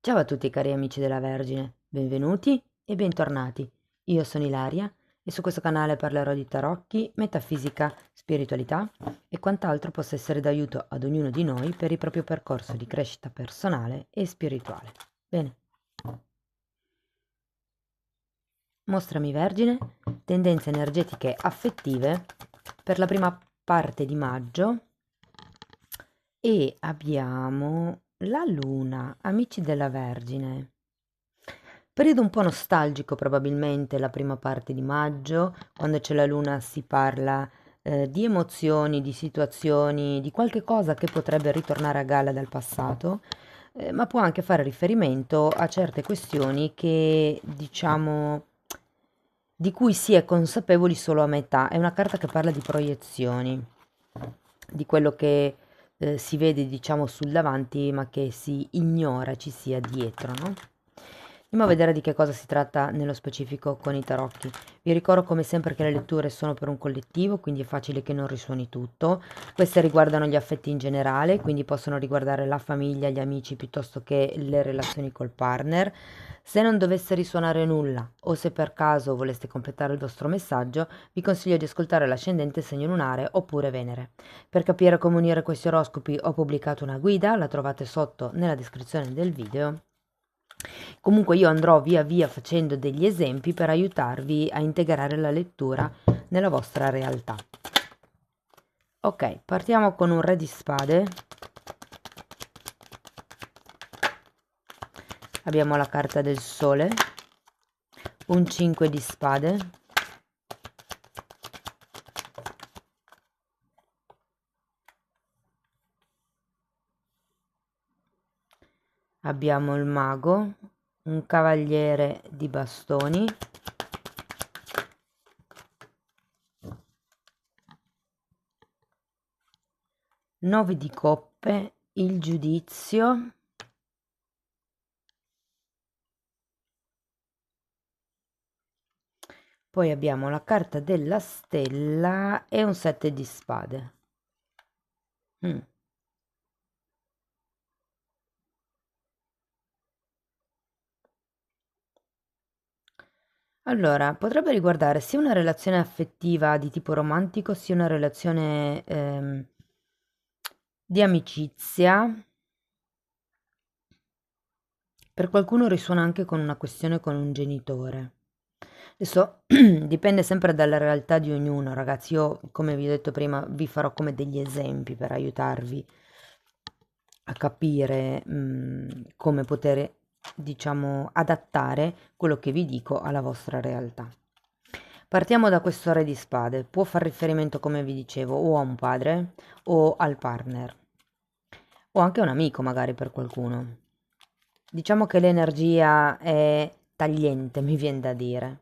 Ciao a tutti cari amici della Vergine, benvenuti e bentornati. Io sono Ilaria e su questo canale parlerò di tarocchi, metafisica, spiritualità e quant'altro possa essere d'aiuto ad ognuno di noi per il proprio percorso di crescita personale e spirituale. Bene. Mostrami Vergine, tendenze energetiche affettive per la prima parte di maggio e abbiamo la Luna, amici della Vergine. Periodo un po' nostalgico probabilmente la prima parte di maggio, quando c'è la luna si parla di emozioni, di situazioni, di qualche cosa che potrebbe ritornare a galla dal passato, ma può anche fare riferimento a certe questioni che diciamo di cui si è consapevoli solo a metà. È una carta che parla di proiezioni, di quello che si vede diciamo sul davanti ma che si ignora ci sia dietro, no? Andiamo a vedere di che cosa si tratta nello specifico con i tarocchi. Vi ricordo come sempre che le letture sono per un collettivo, quindi è facile che non risuoni tutto. Queste riguardano gli affetti in generale, quindi possono riguardare la famiglia, gli amici piuttosto che le relazioni col partner. Se non dovesse risuonare nulla o se per caso voleste completare il vostro messaggio, vi consiglio di ascoltare l'ascendente, segno lunare oppure Venere. Per capire come unire questi oroscopi ho pubblicato una guida, la trovate sotto nella descrizione del video. Comunque io andrò via via facendo degli esempi per aiutarvi a integrare la lettura nella vostra realtà. Ok, partiamo con un re di spade. Abbiamo la carta del sole, un 5 di spade, abbiamo il mago, un cavaliere di bastoni, 9 di coppe, il giudizio, poi abbiamo la carta della stella e un 7 di spade. Allora, potrebbe riguardare sia una relazione affettiva di tipo romantico, sia una relazione di amicizia. Per qualcuno risuona anche con una questione con un genitore. Adesso dipende sempre dalla realtà di ognuno, ragazzi. Io, come vi ho detto prima, vi farò come degli esempi per aiutarvi a capire come poter, diciamo, adattare quello che vi dico alla vostra realtà. Partiamo da questo re di spade. Può far riferimento, come vi dicevo, o a un padre o al partner, o anche a un amico magari per qualcuno. Diciamo che l'energia è tagliente, mi viene da dire.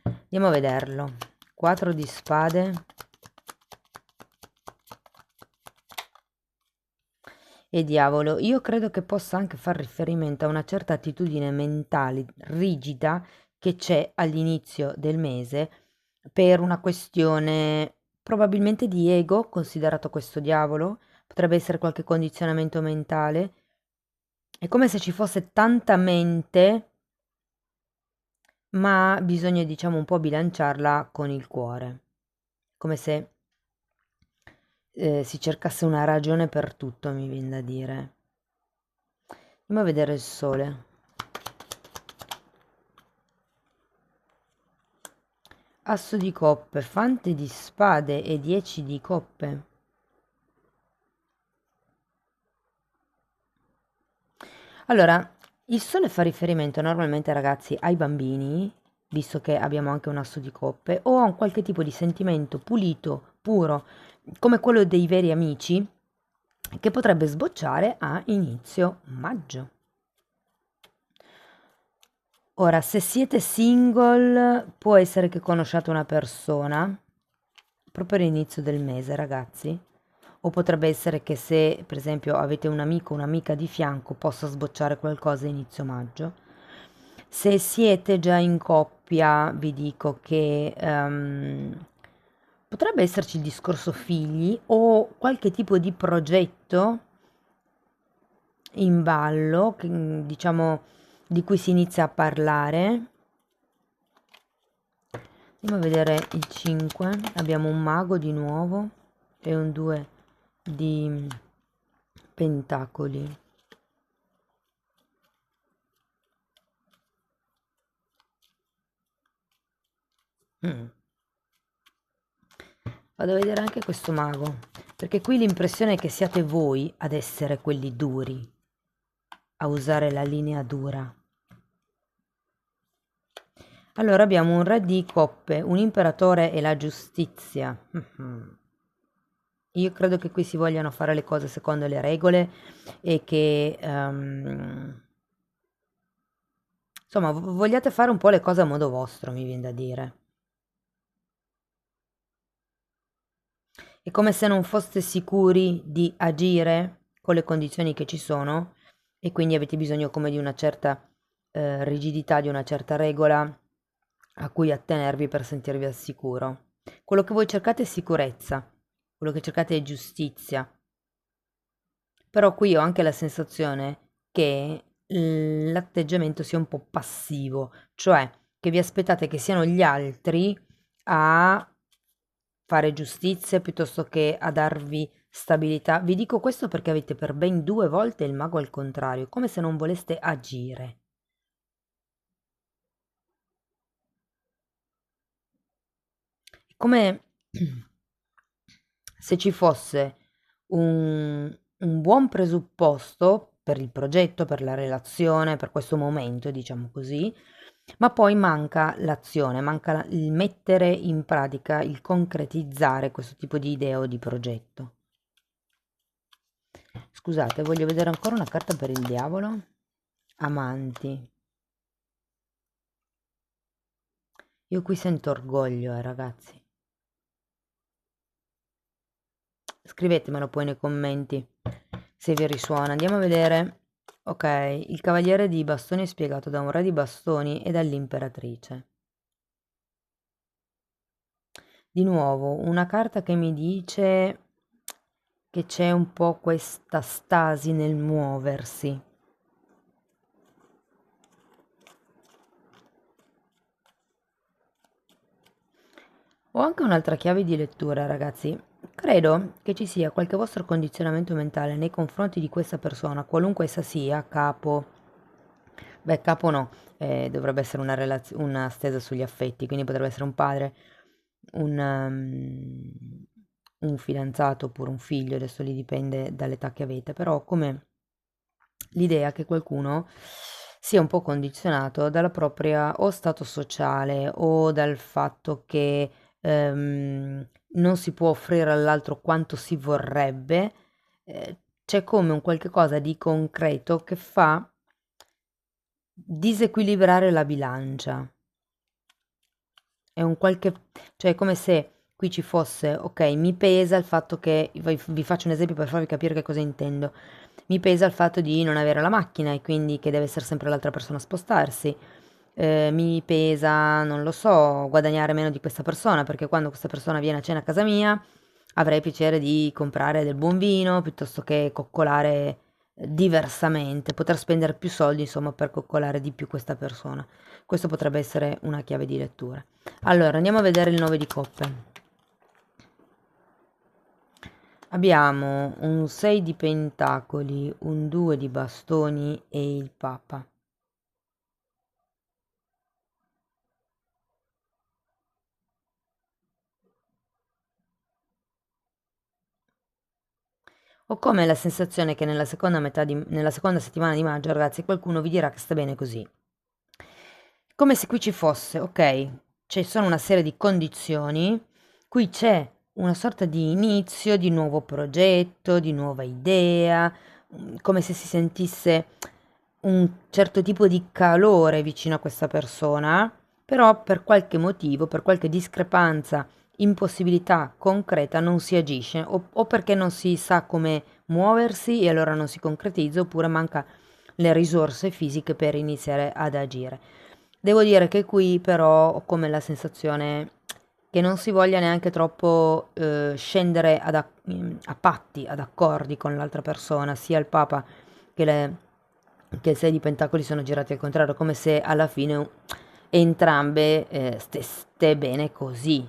Andiamo a vederlo. 4 di spade e diavolo. Io credo che possa anche far riferimento a una certa attitudine mentale rigida che c'è all'inizio del mese per una questione probabilmente di ego, considerato questo diavolo. Potrebbe essere qualche condizionamento mentale. È come se ci fosse tanta mente, ma bisogna, diciamo, un po' bilanciarla con il cuore, come se si cercasse una ragione per tutto, mi viene da dire. Andiamo a vedere il sole. Asso di coppe, fante di spade e 10 di coppe. Allora, il sole fa riferimento normalmente, ragazzi, ai bambini, visto che abbiamo anche un asso di coppe, o a un qualche tipo di sentimento pulito, puro, come quello dei veri amici, che potrebbe sbocciare a inizio maggio. Ora, se siete single, può essere che conosciate una persona proprio all'inizio del mese, ragazzi. O potrebbe essere che se, per esempio, avete un amico o un'amica di fianco, possa sbocciare qualcosa a inizio maggio. Se siete già in coppia, vi dico che potrebbe esserci il discorso figli o qualche tipo di progetto in ballo, diciamo, di cui si inizia a parlare. Andiamo a vedere il 5. Abbiamo un mago di nuovo e un 2 di pentacoli. Vado a vedere anche questo mago, perché qui l'impressione è che siate voi ad essere quelli duri, a usare la linea dura. Allora abbiamo un re di coppe, un imperatore e la giustizia. Io credo che qui si vogliano fare le cose secondo le regole e che insomma vogliate fare un po' le cose a modo vostro, mi viene da dire. È come se non foste sicuri di agire con le condizioni che ci sono e quindi avete bisogno come di una certa rigidità, di una certa regola a cui attenervi per sentirvi al sicuro. Quello che voi cercate è sicurezza, quello che cercate è giustizia. Però qui ho anche la sensazione che l'atteggiamento sia un po' passivo, cioè che vi aspettate che siano gli altri a fare giustizia piuttosto che a darvi stabilità. Vi dico questo perché avete per ben 2 volte il mago al contrario, come se non voleste agire. È come se ci fosse un buon presupposto per il progetto, per la relazione, per questo momento, diciamo così, ma poi manca l'azione, manca il mettere in pratica, il concretizzare questo tipo di idea o di progetto. Scusate, voglio vedere ancora una carta per il diavolo. Amanti. Io qui sento orgoglio, ragazzi. Scrivetemelo poi nei commenti se vi risuona. Andiamo a vedere. Ok, il cavaliere di bastoni è spiegato da un re di bastoni e dall'imperatrice. Di nuovo, una carta che mi dice che c'è un po' questa stasi nel muoversi. Ho anche un'altra chiave di lettura, ragazzi. Credo che ci sia qualche vostro condizionamento mentale nei confronti di questa persona, qualunque essa sia, capo. Beh, capo no, dovrebbe essere una stesa sugli affetti, quindi potrebbe essere un padre, un fidanzato oppure un figlio, adesso lì dipende dall'età che avete, però come l'idea che qualcuno sia un po' condizionato dalla propria o stato sociale o dal fatto che non si può offrire all'altro quanto si vorrebbe, c'è come un qualche cosa di concreto che fa disequilibrare la bilancia. È un qualche, cioè è come se qui ci fosse, ok, mi pesa il fatto che, vi faccio un esempio per farvi capire che cosa intendo. Mi pesa il fatto di non avere la macchina e quindi che deve essere sempre l'altra persona a spostarsi. Mi pesa, non lo so, guadagnare meno di questa persona perché quando questa persona viene a cena a casa mia avrei piacere di comprare del buon vino piuttosto che coccolare diversamente, poter spendere più soldi insomma per coccolare di più questa persona. Questo potrebbe essere una chiave di lettura. Allora, andiamo a vedere il 9 di coppe. Abbiamo un 6 di pentacoli, un 2 di bastoni e il papa. Ho come la sensazione che nella seconda settimana di maggio, ragazzi, qualcuno vi dirà che sta bene così. Come se qui ci fosse, ok, ci sono una serie di condizioni, qui c'è una sorta di inizio, di nuovo progetto, di nuova idea, come se si sentisse un certo tipo di calore vicino a questa persona, però per qualche motivo, per qualche discrepanza, impossibilità concreta non si agisce o perché non si sa come muoversi e allora non si concretizza oppure manca le risorse fisiche per iniziare ad agire. Devo dire che qui però ho come la sensazione che non si voglia neanche troppo scendere a patti, ad accordi con l'altra persona, sia il Papa che che il 6 di pentacoli sono girati al contrario, come se alla fine entrambe steste bene così,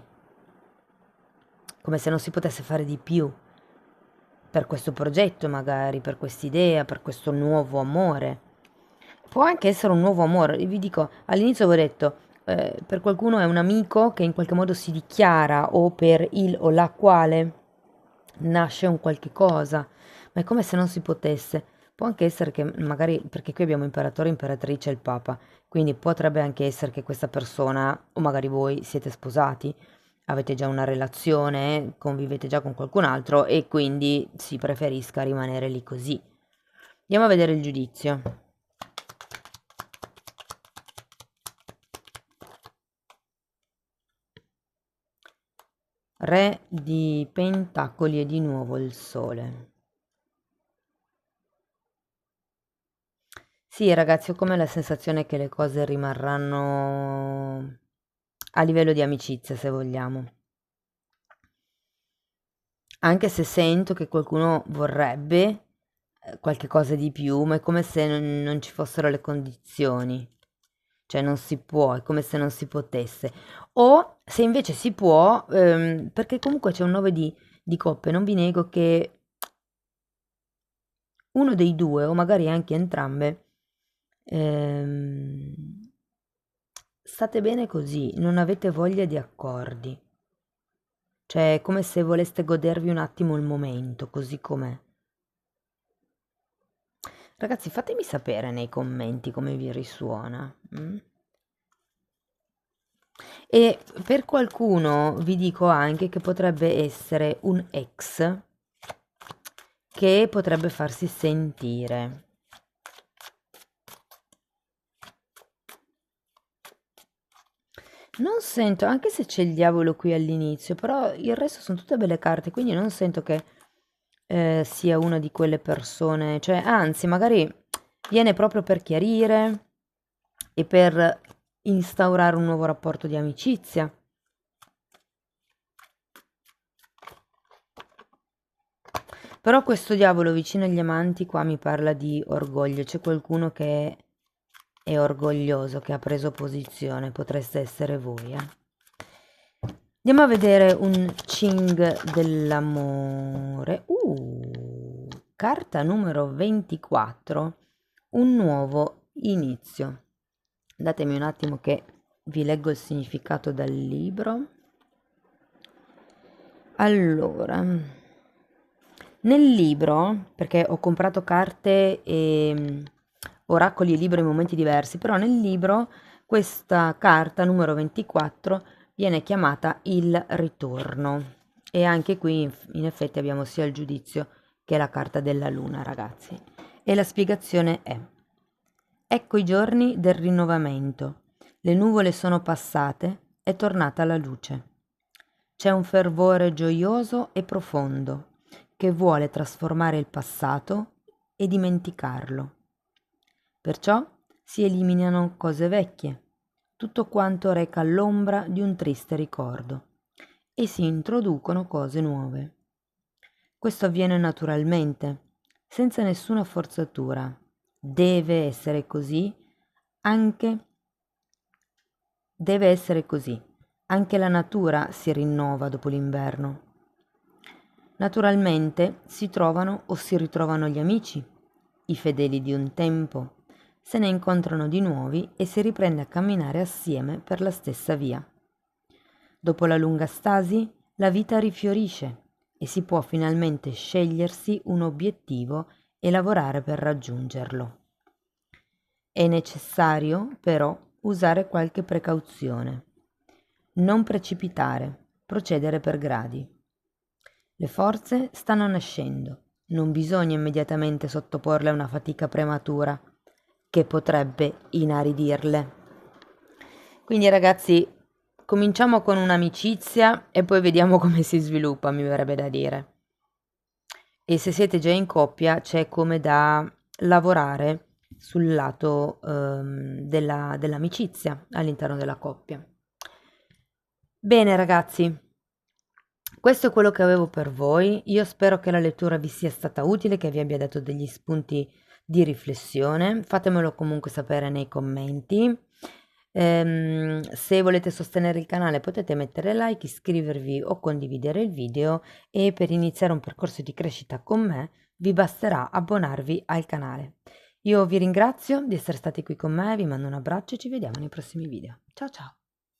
come se non si potesse fare di più per questo progetto, magari per quest'idea, per questo nuovo amore. Può anche essere un nuovo amore, vi dico, all'inizio avevo detto, per qualcuno è un amico che in qualche modo si dichiara, o per il o la quale nasce un qualche cosa, ma è come se non si potesse. Può anche essere che magari, perché qui abbiamo imperatore, imperatrice e il papa, quindi potrebbe anche essere che questa persona, o magari voi siete sposati, avete già una relazione, convivete già con qualcun altro e quindi si preferisca rimanere lì così. Andiamo a vedere il giudizio. Re di pentacoli e di nuovo il sole. Sì, ragazzi, ho come la sensazione che le cose rimarranno a livello di amicizia, se vogliamo. Anche se sento che qualcuno vorrebbe qualche cosa di più, ma è come se non ci fossero le condizioni. Cioè non si può, è come se non si potesse. O se invece si può, perché comunque c'è un 9 di coppe, non vi nego che uno dei due, o magari anche entrambe, state bene così, non avete voglia di accordi. Cioè è come se voleste godervi un attimo il momento, così com'è. Ragazzi, fatemi sapere nei commenti come vi risuona. E per qualcuno vi dico anche che potrebbe essere un ex che potrebbe farsi sentire. Non sento, anche se c'è il diavolo qui all'inizio, però il resto sono tutte belle carte, quindi non sento che sia una di quelle persone, cioè anzi, magari viene proprio per chiarire e per instaurare un nuovo rapporto di amicizia. Però questo diavolo vicino agli amanti qua mi parla di orgoglio, c'è qualcuno che è orgoglioso, che ha preso posizione, potreste essere voi, Andiamo a vedere un Ching dell'amore. Carta numero 24, un nuovo inizio. Datemi un attimo che vi leggo il significato dal libro. Allora, nel libro, perché ho comprato carte e oracoli e libri in momenti diversi, però nel libro questa carta numero 24 viene chiamata il ritorno, e anche qui in effetti abbiamo sia il giudizio che la carta della luna, ragazzi. E la spiegazione è: ecco i giorni del rinnovamento, le nuvole sono passate, è tornata la luce. C'è un fervore gioioso e profondo che vuole trasformare il passato e dimenticarlo. Perciò si eliminano cose vecchie, tutto quanto reca l'ombra di un triste ricordo, e si introducono cose nuove. Questo avviene naturalmente, senza nessuna forzatura. Deve essere così, anche deve essere così. Anche la natura si rinnova dopo l'inverno. Naturalmente si trovano o si ritrovano gli amici, i fedeli di un tempo, se ne incontrano di nuovi e si riprende a camminare assieme per la stessa via. Dopo la lunga stasi, la vita rifiorisce e si può finalmente scegliersi un obiettivo e lavorare per raggiungerlo. È necessario, però, usare qualche precauzione. Non precipitare, procedere per gradi. Le forze stanno nascendo, non bisogna immediatamente sottoporle a una fatica prematura che potrebbe inaridirle. Quindi ragazzi, cominciamo con un'amicizia e poi vediamo come si sviluppa, mi verrebbe da dire. E se siete già in coppia c'è come da lavorare sul lato dell'amicizia all'interno della coppia. Bene ragazzi, questo è quello che avevo per voi. Io spero che la lettura vi sia stata utile, che vi abbia dato degli spunti di riflessione. Fatemelo comunque sapere nei commenti. Se volete sostenere il canale potete mettere like, iscrivervi o condividere il video, e per iniziare un percorso di crescita con me vi basterà abbonarvi al canale. Io vi ringrazio di essere stati qui con me, vi mando un abbraccio e ci vediamo nei prossimi video. Ciao ciao!